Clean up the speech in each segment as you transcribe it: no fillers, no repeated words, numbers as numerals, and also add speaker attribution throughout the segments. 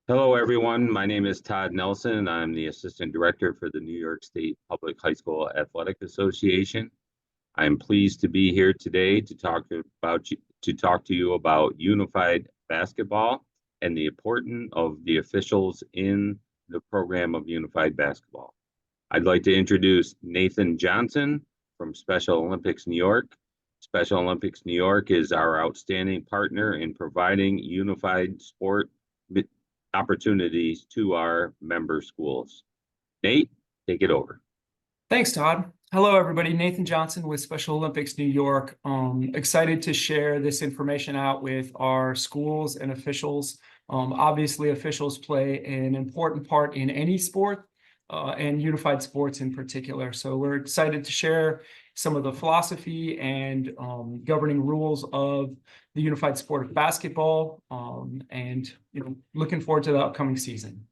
Speaker 1: Hello, everyone. My name is Todd Nelson. I'm the Assistant Director for the New York State Public High School Athletic Association. I'm pleased to be here today to talk to you about unified basketball and the importance of the officials in the program of unified basketball. I'd like to introduce Nathan Johnson from Special Olympics New York. Special Olympics New York is our outstanding partner in providing unified sport opportunities to our member schools. Nate, take it over.
Speaker 2: Thanks, Todd. Hello, everybody. Nathan Johnson with Special Olympics New York. Excited to share this information out with our schools and officials. Obviously, officials play an important part in any sport and unified sports in particular. So we're excited to share some of the philosophy and governing rules of the unified sport of basketball, and looking forward to the upcoming season.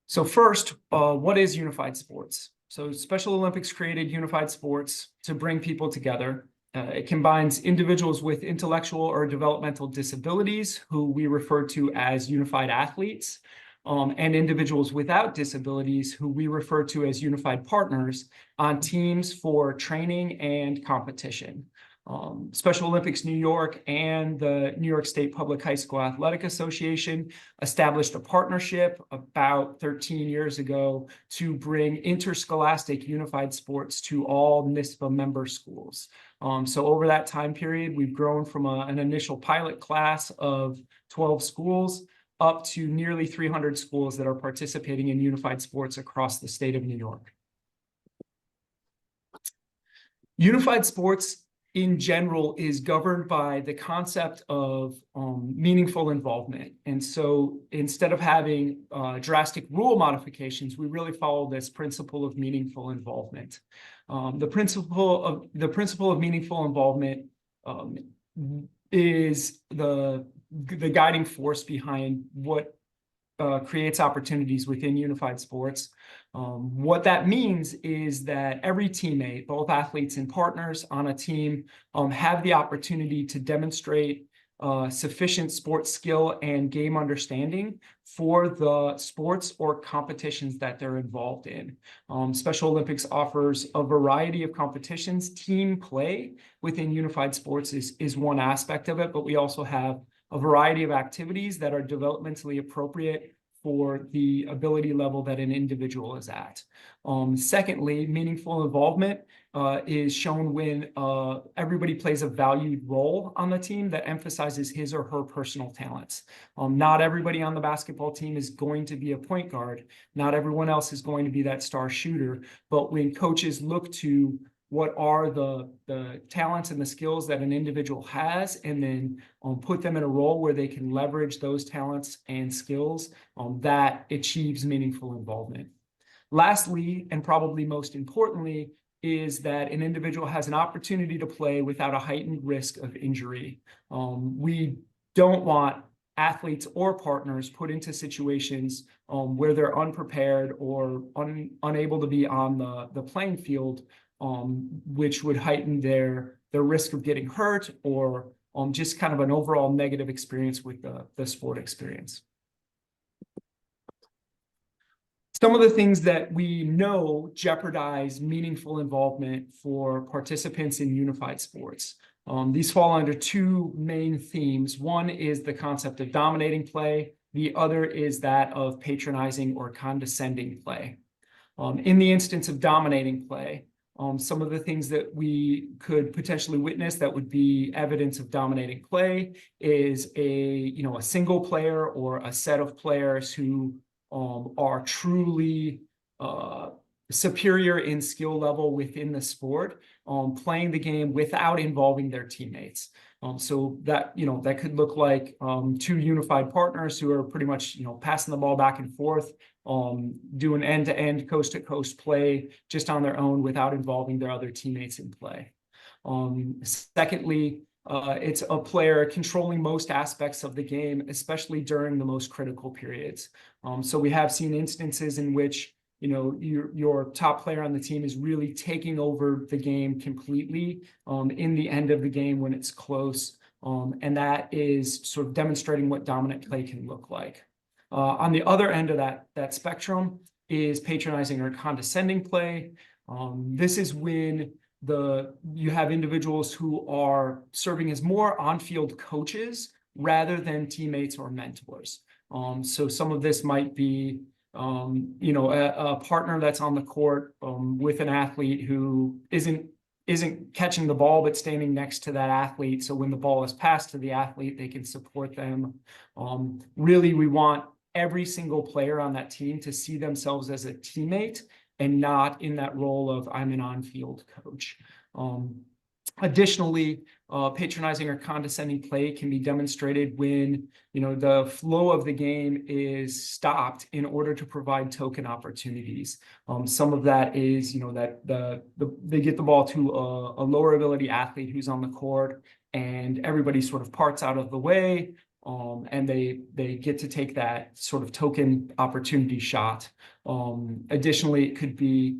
Speaker 2: So first, what is unified sports? So Special Olympics created unified sports to bring people together. It combines individuals with intellectual or developmental disabilities, who we refer to as unified athletes, and individuals without disabilities, who we refer to as unified partners, on teams for training and competition. Special Olympics New York and the New York State Public High School Athletic Association established a partnership about 13 years ago to bring interscholastic unified sports to all NYSPHSAA member schools. So over that time period, we've grown from an initial pilot class of 12 schools up to nearly 300 schools that are participating in unified sports across the state of New York. Unified sports in general is governed by the concept of meaningful involvement. And so instead of having drastic rule modifications, we really follow this principle of meaningful involvement. The principle of meaningful involvement is the guiding force behind what creates opportunities within unified sports. What that means is that every teammate, both athletes and partners on a team, have the opportunity to demonstrate sufficient sports skill and game understanding for the sports or competitions that they're involved in. Special Olympics offers a variety of competitions. Team play within unified sports is one aspect of it, but we also have a variety of activities that are developmentally appropriate for the ability level that an individual is at. Secondly, meaningful involvement is shown when everybody plays a valued role on the team that emphasizes his or her personal talents. Not everybody on the basketball team is going to be a point guard. Not everyone else is going to be that star shooter. But when coaches look to what are the talents and the skills that an individual has, and then put them in a role where they can leverage those talents and skills, that achieves meaningful involvement. Lastly, and probably most importantly, is that an individual has an opportunity to play without a heightened risk of injury. We don't want athletes or partners put into situations where they're unprepared or unable to be on the playing field, which would heighten their risk of getting hurt or just kind of an overall negative experience with the sport experience. Some of the things that we know jeopardize meaningful involvement for participants in unified sports. These fall under two main themes. One is the concept of dominating play. The other is that of patronizing or condescending play. In the instance of dominating play, some of the things that we could potentially witness that would be evidence of dominating play is a single player or a set of players who are truly superior in skill level within the sport, playing the game without involving their teammates. So that that could look like two unified partners who are pretty much passing the ball back and forth, doing end-to-end, coast-to-coast play just on their own without involving their other teammates in play. Secondly, it's a player controlling most aspects of the game, especially during the most critical periods. So we have seen instances in which your top player on the team is really taking over the game completely in the end of the game when it's close, And that is sort of demonstrating what dominant play can look like. On the other end of that spectrum is patronizing or condescending play. This is when you have individuals who are serving as more on-field coaches rather than teammates or mentors. So some of this might be, a partner that's on the court with an athlete who isn't catching the ball, but standing next to that athlete. So when the ball is passed to the athlete, they can support them. Really, we want every single player on that team to see themselves as a teammate and not in that role of I'm an on-field coach. Additionally, patronizing or condescending play can be demonstrated when the flow of the game is stopped in order to provide token opportunities. Some of that is that they get the ball to a lower ability athlete who's on the court, and everybody sort of parts out of the way, and they get to take that sort of token opportunity shot. Additionally, it could be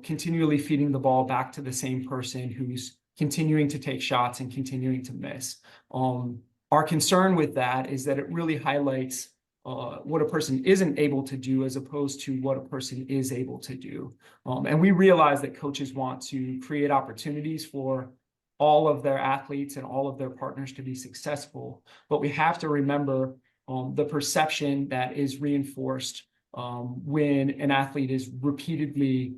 Speaker 2: continually feeding the ball back to the same person who's continuing to take shots and continuing to miss. Our concern with that is that it really highlights what a person isn't able to do as opposed to what a person is able to do. And we realize that coaches want to create opportunities for all of their athletes and all of their partners to be successful. But we have to remember the perception that is reinforced when an athlete is repeatedly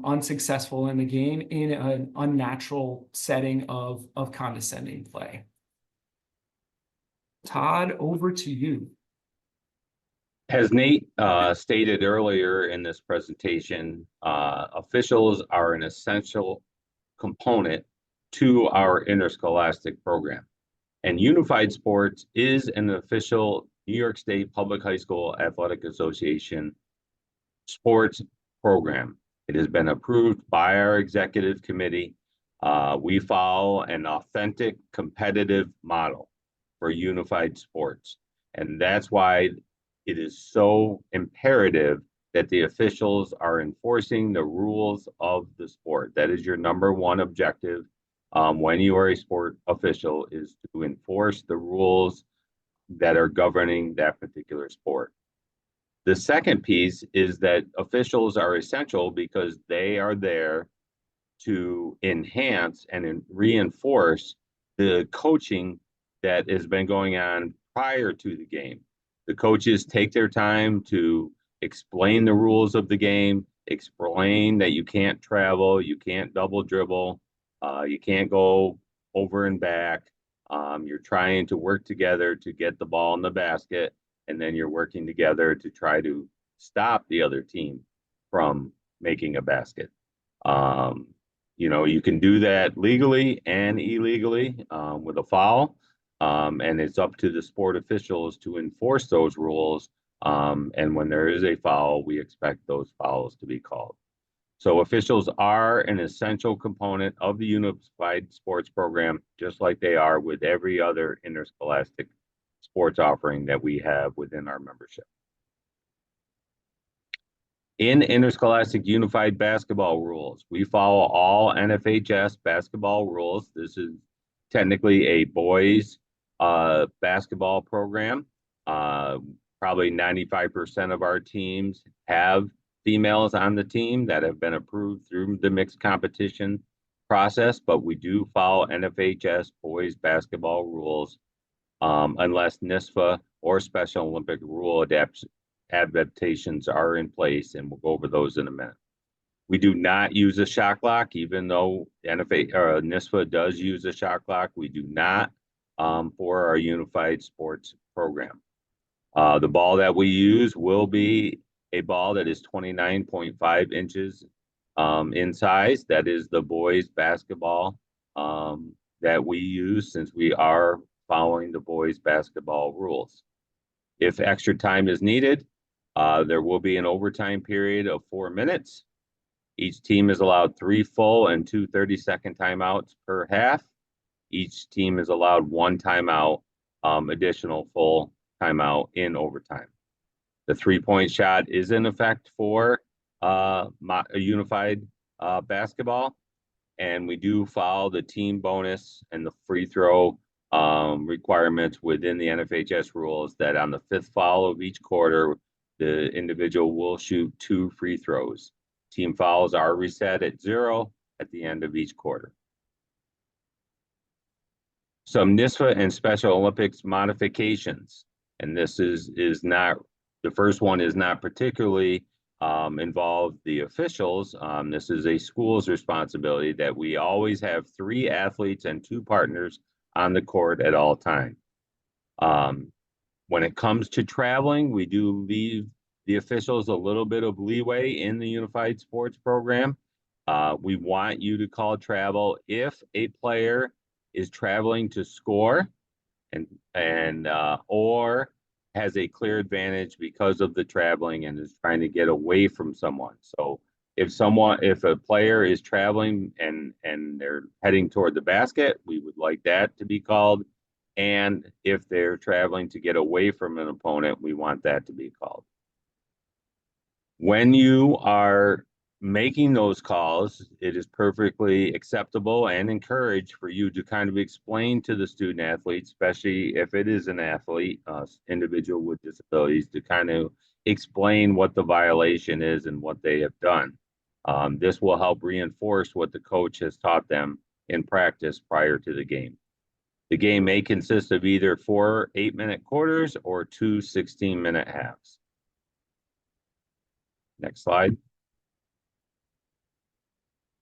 Speaker 2: unsuccessful in the game in an unnatural setting of condescending play. Todd, over to you.
Speaker 1: As Nate stated earlier in this presentation, officials are an essential component to our interscholastic program. And Unified Sports is an official New York State Public High School Athletic Association sports program. It has been approved by our executive committee. We follow an authentic competitive model for unified sports. And that's why it is so imperative that the officials are enforcing the rules of the sport. That is your number one objective when you are a sport official, is to enforce the rules that are governing that particular sport. The second piece is that officials are essential because they are there to enhance and reinforce the coaching that has been going on prior to the game. The coaches take their time to explain the rules of the game, explain that you can't travel, you can't double dribble, you can't go over and back. You're trying to work together to get the ball in the basket, and then you're working together to try to stop the other team from making a basket. You can do that legally and illegally with a foul, and it's up to the sport officials to enforce those rules. And when there is a foul, we expect those fouls to be called. So officials are an essential component of the Unified Sports program, just like they are with every other interscholastic sports offering that we have within our membership. In interscholastic unified basketball rules, we follow all NFHS basketball rules. This is technically a boys basketball program. Probably 95% of our teams have females on the team that have been approved through the mixed competition process, but we do follow NFHS boys basketball rules unless NYSPHSAA or Special Olympic rule adaptations are in place, and we'll go over those in a minute. We do not use a shot clock, even though NYSPHSAA does use a shot clock. We do not for our unified sports program. The ball that we use will be a ball that is 29.5 inches in size. That is the boys basketball that we use, since we are following the boys basketball rules. If extra time is needed, there will be an overtime period of 4 minutes. Each team is allowed 3 full and 2 30-second timeouts per half. Each team is allowed 1 timeout, additional full timeout in overtime. The 3-point shot is in effect for a unified basketball, and we do follow the team bonus and the free throw requirements within the NFHS rules that on the 5th foul of each quarter, the individual will shoot 2 free throws. Team fouls are reset at 0 at the end of each quarter. Some NYSPHSAA and Special Olympics modifications, and this is not, the first one is not particularly involve the officials. This is a school's responsibility that we always have 3 athletes and 2 partners on the court at all times. When it comes to traveling, we do leave the officials a little bit of leeway in the Unified Sports Program. We want you to call travel if a player is traveling to score and or has a clear advantage because of the traveling and is trying to get away from someone. So if a player is traveling and they're heading toward the basket, we would like that to be called. And if they're traveling to get away from an opponent, we want that to be called. When you are making those calls, it is perfectly acceptable and encouraged for you to kind of explain to the student athlete, especially if it is an athlete, individual with disabilities, to kind of explain what the violation is and what they have done. This will help reinforce what the coach has taught them in practice prior to the game. The game may consist of either 4 8-minute quarters or 2 16-minute halves. Next slide.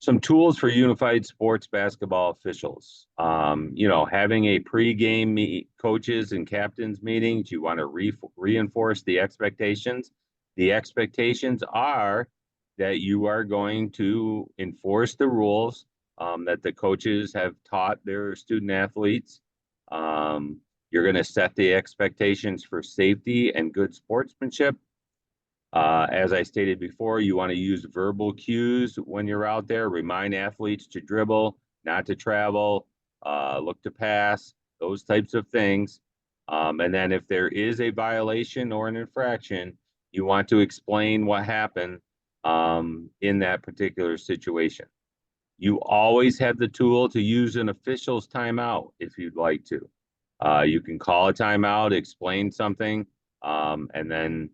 Speaker 1: Some tools for unified sports basketball officials. Having a pre-game coaches and captains meetings, you want to reinforce the expectations. The expectations are that you are going to enforce the rules that the coaches have taught their student athletes. You're going to set the expectations for safety and good sportsmanship. As I stated before, you want to use verbal cues when you're out there. Remind athletes to dribble, not to travel, look to pass, those types of things. And then if there is a violation or an infraction, you want to explain what happened in that particular situation. You always have the tool to use an official's timeout if you'd like to. You can call a timeout, explain something, and then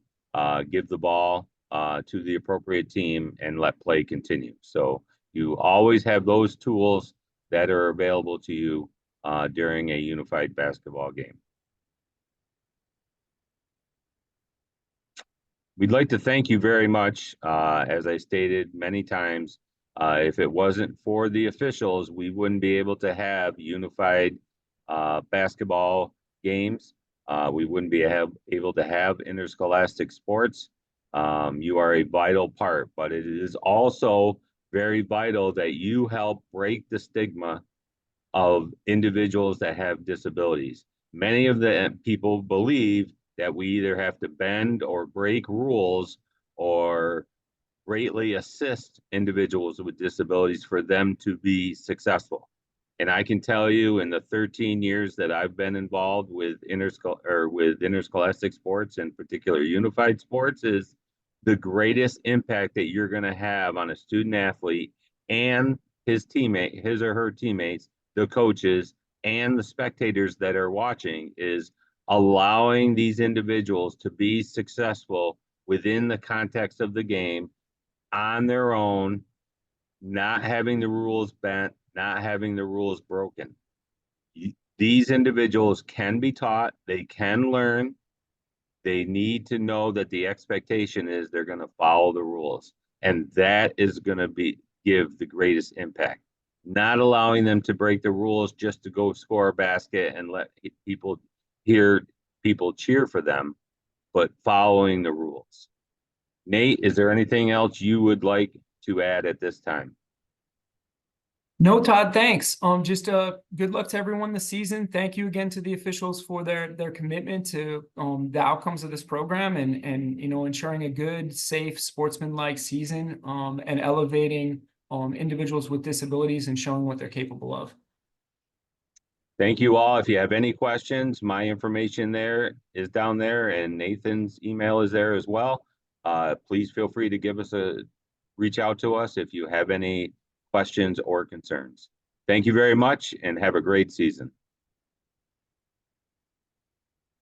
Speaker 1: give the ball to the appropriate team and let play continue. So you always have those tools that are available to you during a unified basketball game. We'd like to thank you very much. As I stated many times, if it wasn't for the officials, we wouldn't be able to have unified basketball games. We wouldn't be able to have interscholastic sports. You are a vital part, but it is also very vital that you help break the stigma of individuals that have disabilities. Many of the people believe that we either have to bend or break rules or greatly assist individuals with disabilities for them to be successful. And I can tell you, in the 13 years that I've been involved with interscholastic sports, in particular unified sports, is the greatest impact that you're going to have on a student athlete and his or her teammates, the coaches, and the spectators that are watching, is allowing these individuals to be successful within the context of the game on their own, not having the rules bent, not having the rules broken. These individuals can be taught, they can learn. They need to know that the expectation is they're going to follow the rules, and that is going to give the greatest impact. Not allowing them to break the rules just to go score a basket and let people cheer for them, but following the rules. Nate, is there anything else you would like to add at this time?
Speaker 2: No, Todd, thanks. Just good luck to everyone this season. Thank you again to the officials for their commitment to the outcomes of this program and ensuring a good, safe, sportsmanlike season and elevating individuals with disabilities and showing what they're capable of.
Speaker 1: Thank you all. If you have any questions, my information there is down there, and Nathan's email is there as well. Please feel free to reach out to us if you have any questions or concerns. Thank you very much and have a great season.